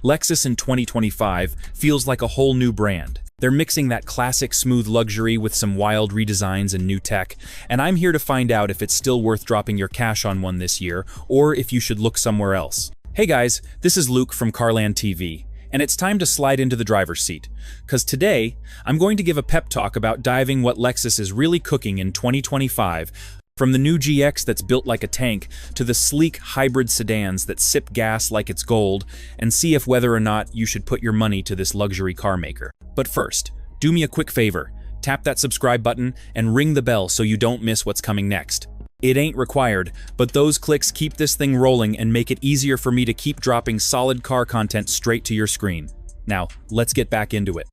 Lexus in 2025 feels like a whole new brand. They're mixing that classic smooth luxury with some wild redesigns and new tech, and I'm here to find out if it's still worth dropping your cash on one this year, or if you should look somewhere else. Hey guys, this is Luke from CarLandTV, and it's time to slide into the driver's seat. Cause today, I'm going to give a pep talk about diving what Lexus is really cooking in 2025, from the new GX that's built like a tank to the sleek hybrid sedans that sip gas like it's gold, and see if whether or not you should put your money to this luxury car maker. But first, do me a quick favor, tap that subscribe button and ring the bell so you don't miss what's coming next. It ain't required, but those clicks keep this thing rolling and make it easier for me to keep dropping solid car content straight to your screen. Now, let's get back into it.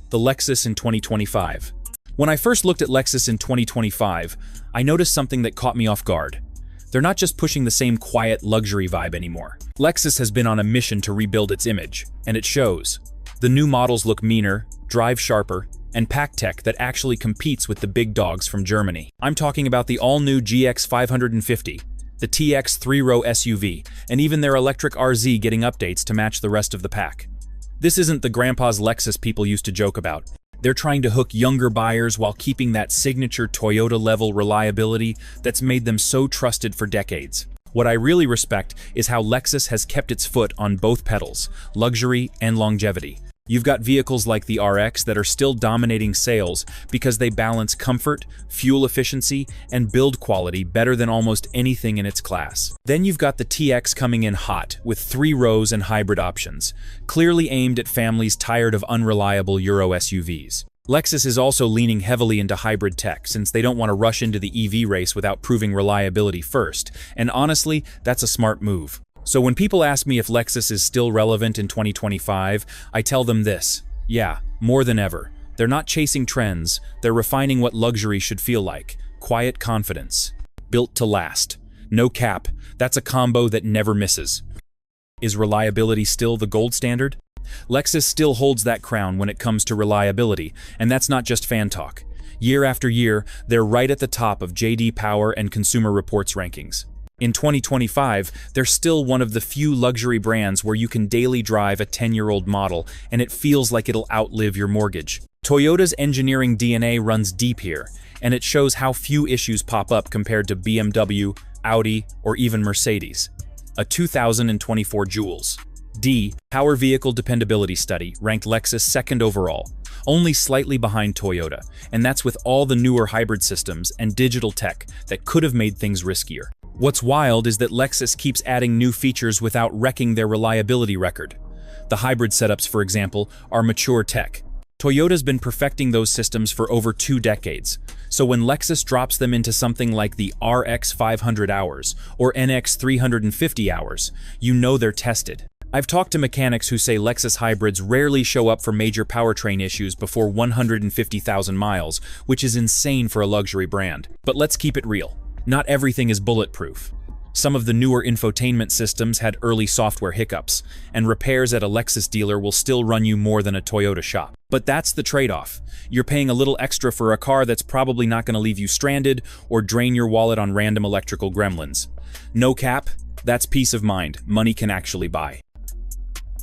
The Lexus in 2025. When I first looked at Lexus in 2025, I noticed something that caught me off guard. They're not just pushing the same quiet luxury vibe anymore. Lexus has been on a mission to rebuild its image, and it shows. The new models look meaner, drive sharper, and pack tech that actually competes with the big dogs from Germany. I'm talking about the all-new GX 550, the TX 3-row SUV, and even their electric RZ getting updates to match the rest of the pack. This isn't the grandpa's Lexus people used to joke about. They're trying to hook younger buyers while keeping that signature Toyota-level reliability that's made them so trusted for decades. What I really respect is how Lexus has kept its foot on both pedals, luxury and longevity. You've got vehicles like the RX that are still dominating sales because they balance comfort, fuel efficiency, and build quality better than almost anything in its class. Then you've got the TX coming in hot with 3 rows and hybrid options, clearly aimed at families tired of unreliable Euro SUVs. Lexus is also leaning heavily into hybrid tech since they don't want to rush into the EV race without proving reliability first, and honestly, that's a smart move. So when people ask me if Lexus is still relevant in 2025, I tell them this: yeah, more than ever. They're not chasing trends, they're refining what luxury should feel like. Quiet confidence. Built to last. No cap, that's a combo that never misses. Is reliability still the gold standard? Lexus still holds that crown when it comes to reliability, and that's not just fan talk. Year after year, they're right at the top of J.D. Power and Consumer Reports rankings. In 2025, they're still one of the few luxury brands where you can daily drive a 10-year-old model and it feels like it'll outlive your mortgage. Toyota's engineering DNA runs deep here, and it shows how few issues pop up compared to BMW, Audi, or even Mercedes. A 2024 Joules D Power Vehicle Dependability Study ranked Lexus second overall, only slightly behind Toyota, and that's with all the newer hybrid systems and digital tech that could have made things riskier. What's wild is that Lexus keeps adding new features without wrecking their reliability record. The hybrid setups, for example, are mature tech. Toyota's been perfecting those systems for over 2 decades, so when Lexus drops them into something like the RX 500 hours or NX 350 hours, you know they're tested. I've talked to mechanics who say Lexus hybrids rarely show up for major powertrain issues before 150,000 miles, which is insane for a luxury brand. But let's keep it real. Not everything is bulletproof. Some of the newer infotainment systems had early software hiccups, and repairs at a Lexus dealer will still run you more than a Toyota shop. But that's the trade-off. You're paying a little extra for a car that's probably not going to leave you stranded or drain your wallet on random electrical gremlins. No cap, that's peace of mind money can actually buy.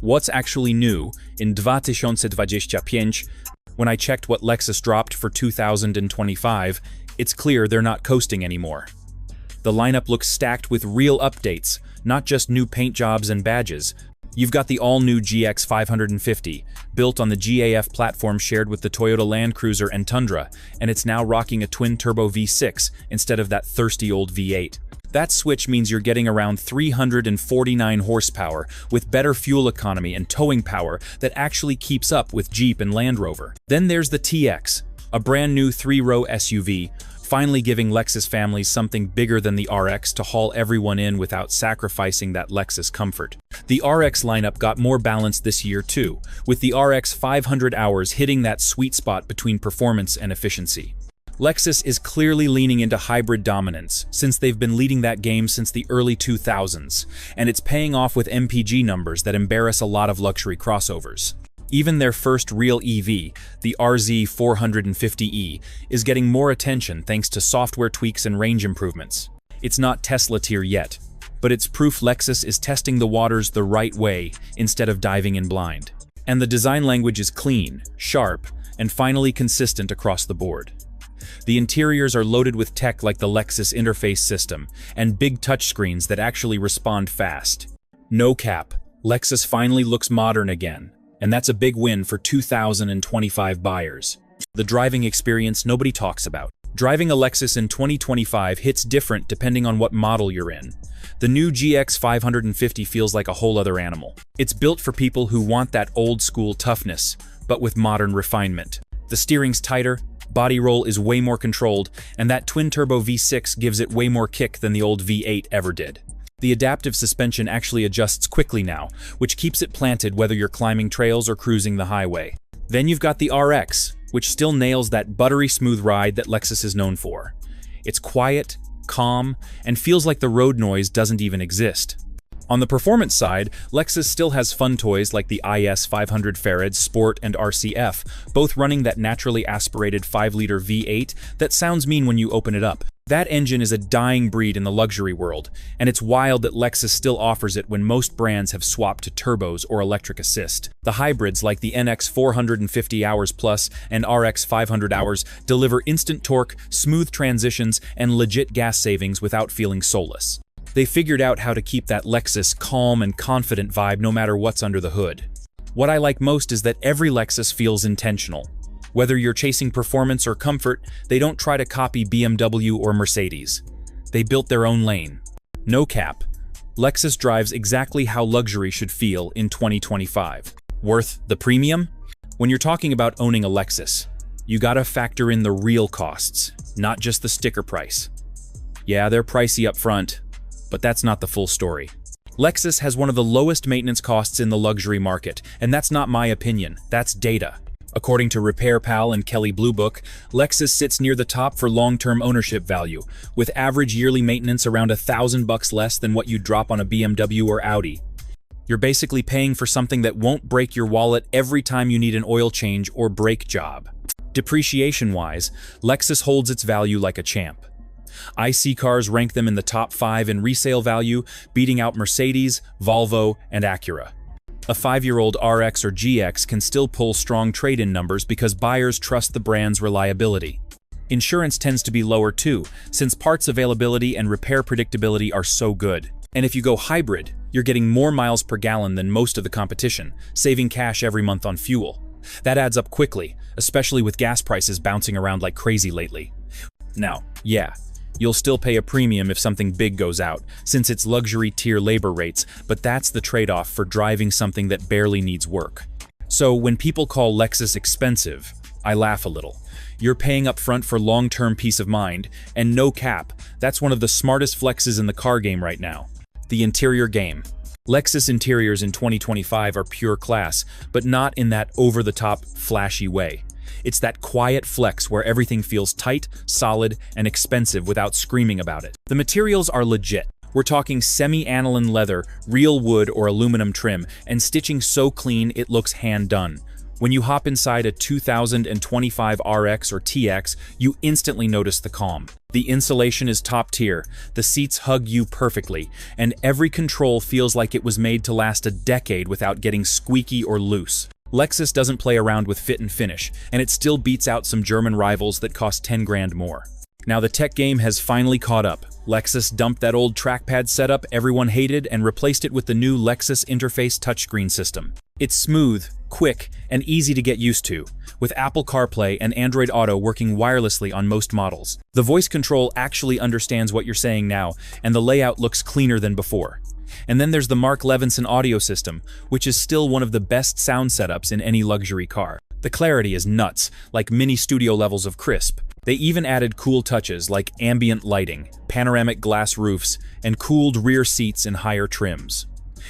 What's actually new in 2025? When I checked what Lexus dropped for 2025, it's clear they're not coasting anymore. The lineup looks stacked with real updates, not just new paint jobs and badges. You've got the all-new GX 550, built on the GAF platform shared with the Toyota Land Cruiser and Tundra, and it's now rocking a twin-turbo V6 instead of that thirsty old V8. That switch means you're getting around 349 horsepower with better fuel economy and towing power that actually keeps up with Jeep and Land Rover. Then there's the TX, a brand new 3-row SUV, finally giving Lexus families something bigger than the RX to haul everyone in without sacrificing that Lexus comfort. The RX lineup got more balanced this year too, with the RX 500 hours hitting that sweet spot between performance and efficiency. Lexus is clearly leaning into hybrid dominance, since they've been leading that game since the early 2000s, and it's paying off with MPG numbers that embarrass a lot of luxury crossovers. Even their first real EV, the RZ 450e, is getting more attention thanks to software tweaks and range improvements. It's not Tesla tier yet, but it's proof Lexus is testing the waters the right way instead of diving in blind. And the design language is clean, sharp, and finally consistent across the board. The interiors are loaded with tech like the Lexus interface system and big touchscreens that actually respond fast. No cap, Lexus finally looks modern again, and that's a big win for 2025 buyers. The driving experience nobody talks about. Driving a Lexus in 2025 hits different depending on what model you're in. The new GX 550 feels like a whole other animal. It's built for people who want that old-school toughness, but with modern refinement. The steering's tighter, body roll is way more controlled, and that twin-turbo V6 gives it way more kick than the old V8 ever did. The adaptive suspension actually adjusts quickly now, which keeps it planted whether you're climbing trails or cruising the highway. Then you've got the RX, which still nails that buttery smooth ride that Lexus is known for. It's quiet, calm, and feels like the road noise doesn't even exist. On the performance side, Lexus still has fun toys like the IS 500 Farad Sport and RCF, both running that naturally aspirated 5-liter V8 that sounds mean when you open it up. That engine is a dying breed in the luxury world, and it's wild that Lexus still offers it when most brands have swapped to turbos or electric assist. The hybrids like the NX 450 hours Plus and RX 500 hours deliver instant torque, smooth transitions, and legit gas savings without feeling soulless. They figured out how to keep that Lexus calm and confident vibe no matter what's under the hood. What I like most is that every Lexus feels intentional. Whether you're chasing performance or comfort, they don't try to copy BMW or Mercedes. They built their own lane. No cap, Lexus drives exactly how luxury should feel in 2025. Worth the premium? When you're talking about owning a Lexus, you gotta factor in the real costs, not just the sticker price. Yeah, they're pricey up front, but that's not the full story. Lexus has one of the lowest maintenance costs in the luxury market, and that's not my opinion, that's data. According to RepairPal and Kelley Blue Book, Lexus sits near the top for long-term ownership value, with average yearly maintenance around $1,000 less than what you'd drop on a BMW or Audi. You're basically paying for something that won't break your wallet every time you need an oil change or brake job. Depreciation-wise, Lexus holds its value like a champ. IC cars rank them in the top 5 in resale value, beating out Mercedes, Volvo, and Acura. A 5-year-old RX or GX can still pull strong trade-in numbers because buyers trust the brand's reliability. Insurance tends to be lower too, since parts availability and repair predictability are so good. And if you go hybrid, you're getting more miles per gallon than most of the competition, saving cash every month on fuel. That adds up quickly, especially with gas prices bouncing around like crazy lately. Now, yeah, you'll still pay a premium if something big goes out, since it's luxury tier labor rates, but that's the trade-off for driving something that barely needs work. So when people call Lexus expensive, I laugh a little. You're paying up front for long-term peace of mind, and no cap, that's one of the smartest flexes in the car game right now. The interior game. Lexus interiors in 2025 are pure class, but not in that over-the-top, flashy way. It's that quiet flex where everything feels tight, solid, and expensive without screaming about it. The materials are legit. We're talking semi-aniline leather, real wood or aluminum trim, and stitching so clean it looks hand-done. When you hop inside a 2025 RX or TX, you instantly notice the calm. The insulation is top tier, the seats hug you perfectly, and every control feels like it was made to last a decade without getting squeaky or loose. Lexus doesn't play around with fit and finish, and it still beats out some German rivals that cost 10 grand more. Now the tech game has finally caught up. Lexus dumped that old trackpad setup everyone hated and replaced it with the new Lexus Interface touchscreen system. It's smooth, quick, and easy to get used to, with Apple CarPlay and Android Auto working wirelessly on most models. The voice control actually understands what you're saying now, and the layout looks cleaner than before. And then there's the Mark Levinson audio system, which is still one of the best sound setups in any luxury car. The clarity is nuts, like mini studio levels of crisp. They even added cool touches like ambient lighting, panoramic glass roofs, and cooled rear seats in higher trims.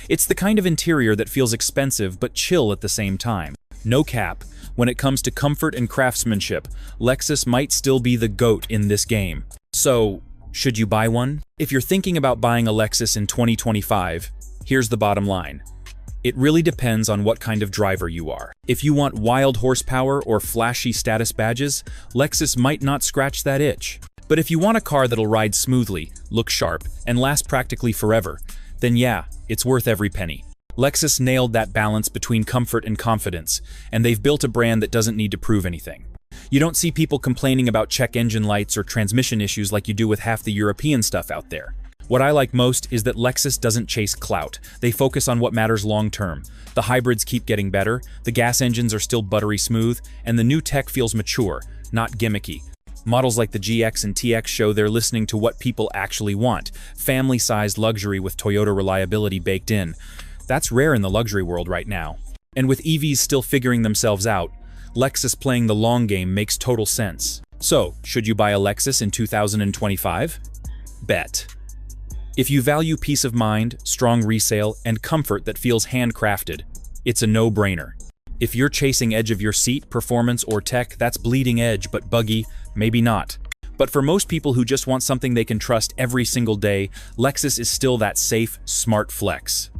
It's the kind of interior that feels expensive but chill at the same time. No cap, when it comes to comfort and craftsmanship, Lexus might still be the GOAT in this game. So, should you buy one? If you're thinking about buying a Lexus in 2025, here's the bottom line. It really depends on what kind of driver you are. If you want wild horsepower or flashy status badges, Lexus might not scratch that itch. But if you want a car that'll ride smoothly, look sharp, and last practically forever, then yeah, it's worth every penny. Lexus nailed that balance between comfort and confidence, and they've built a brand that doesn't need to prove anything. You don't see people complaining about check engine lights or transmission issues like you do with half the European stuff out there. What I like most is that Lexus doesn't chase clout. They focus on what matters long-term. The hybrids keep getting better, the gas engines are still buttery smooth, and the new tech feels mature, not gimmicky. Models like the GX and TX show they're listening to what people actually want, family-sized luxury with Toyota reliability baked in. That's rare in the luxury world right now. And with EVs still figuring themselves out, Lexus playing the long game makes total sense. So, should you buy a Lexus in 2025? Bet. If you value peace of mind, strong resale, and comfort that feels handcrafted, it's a no-brainer. If you're chasing edge of your seat, performance, or tech, that's bleeding edge, but buggy, maybe not. But for most people who just want something they can trust every single day, Lexus is still that safe, smart flex.